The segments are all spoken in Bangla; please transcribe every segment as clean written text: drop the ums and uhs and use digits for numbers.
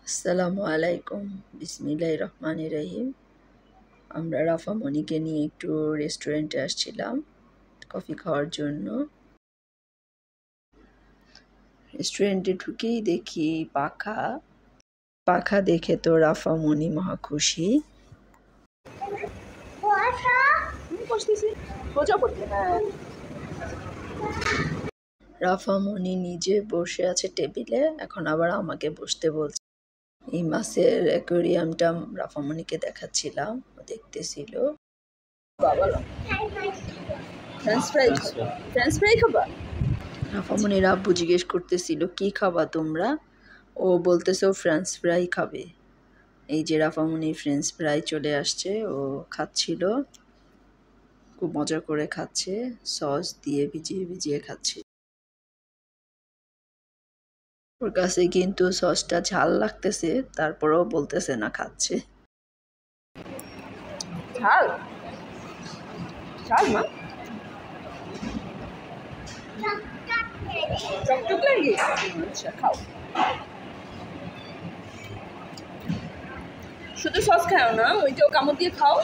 আসসালামু আলাইকুম। বিসমিল্লাহির রহমানির রহিম। আমরা রাফা মনিকে নিয়ে একটু রেস্টুরেন্টে আসছিলাম কফি খাওয়ার জন্য। রেস্টুরেন্টে ঢুকেই দেখি পাখা। পাখা দেখে তো রাফা মনি মহা খুশি। রাফা মনি নিজে বসে আছে টেবিলে, এখন আবার আমাকে বসতে বলছে। এই মাছের অ্যাকোয়ারিয়ামটা রাফা মনিকে দেখাচ্ছিলাম, দেখতেছিল। ফ্রেঞ্চ ফ্রাই খাবা? রাফামনির আব্বু জিজ্ঞেস করতেছিল কি খাবা তোমরা, ও বলতেছে ও ফ্রেঞ্চ ফ্রাই খাবে। এই যে রাফামনি ফ্রেঞ্চ ফ্রাই চলে আসছে, ও খাচ্ছিল, খুব মজা করে খাচ্ছে, সস দিয়ে ভিজিয়ে ভিজিয়ে খাচ্ছে। ওর কাছে কিন্তু সসটা ঝাল লাগতেছে, তারপরেও বলতেছে না খাচ্ছে। ঝাল ঝাল মা, চকচক লাগে। আচ্ছা খাও, শুধু সস খাও না, ওইটাও কামড় দিয়ে খাও।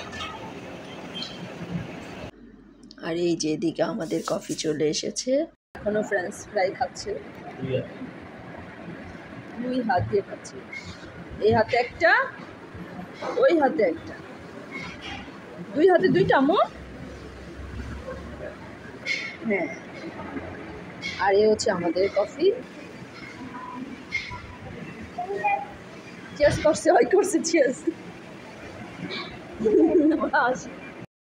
আর এই যে এদিকে আমাদের কফি চলে এসেছে, এখনো ফ্রেঞ্চ ফ্রাই খাচ্ছে, দুই হাত দিয়ে খাচ্ছে, এই হাতে একটা, ওই হাতে একটা, দুই হাতে দুইটা মো। হ্যাঁ, আর এ হচ্ছে আমাদের কফি। চিয়ার্স করছে, ওই করছে চিয়ার্স।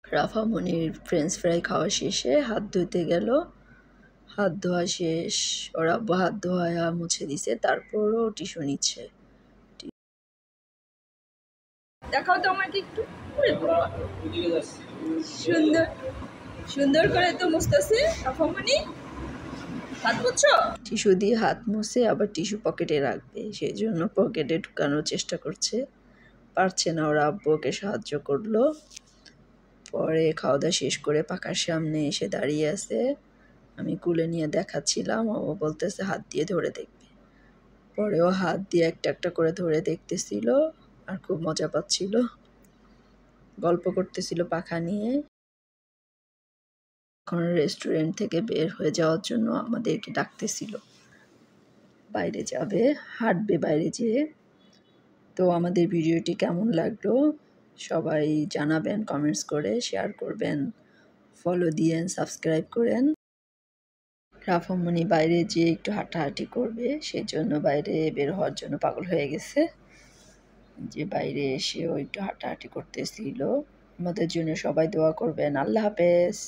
রাফা মনির ফ্রেঞ্চ ফ্রাই খাওয়া শেষে হাত ধুতে গেল, হাত ধোয়া শেষ, ওর আব্বু হাত ধোয়া মুছে দিছে, তারপরও টিস্যু নিচ্ছে। দেখাও তো আমাকে একটু, সুন্দর সুন্দর করে তো মুছতেছে রাফা মনি। হাত মুছছো? টিস্যু দিয়ে হাত মুছে আবার টিস্যু পকেটে রাখবে, সেই জন্য পকেটে ঢুকানোর চেষ্টা করছে, পারছে না। ওরা আব্বুকে সাহায্য করলো। পরে খাওয়া দাওয়া শেষ করে পাখার সামনে এসে দাঁড়িয়ে আছে, আমি কুলে নিয়ে দেখাচ্ছিলাম, ও বলতেছে হাত দিয়ে ধরে দেখবে। পরে ও হাত দিয়ে একটা একটা করে ধরে দেখতেছিল আর খুব মজা পাচ্ছিল, গল্প করতেছিল পাখা নিয়ে। এখন রেস্টুরেন্ট থেকে বের হয়ে যাওয়ার জন্য আমাদেরকে ডাকতেছিল, বাইরে যাবে, হাঁটবে বাইরে যেয়ে। তো আমাদের ভিডিওটি কেমন লাগলো সবাই জানাবেন, কমেন্টস করে শেয়ার করবেন, ফলো দিয়েন, সাবস্ক্রাইব করেন। রাফা মনি বাইরে যেয়ে একটু হাঁটাহাঁটি করবে, সেই জন্য বাইরে বের হওয়ার জন্য পাগল হয়ে গেছে, যে বাইরে এসে ও একটু হাঁটাহাঁটি করতেছিল। আমাদের জন্য সবাই দোয়া করবেন। আল্লাহ হাফেজ।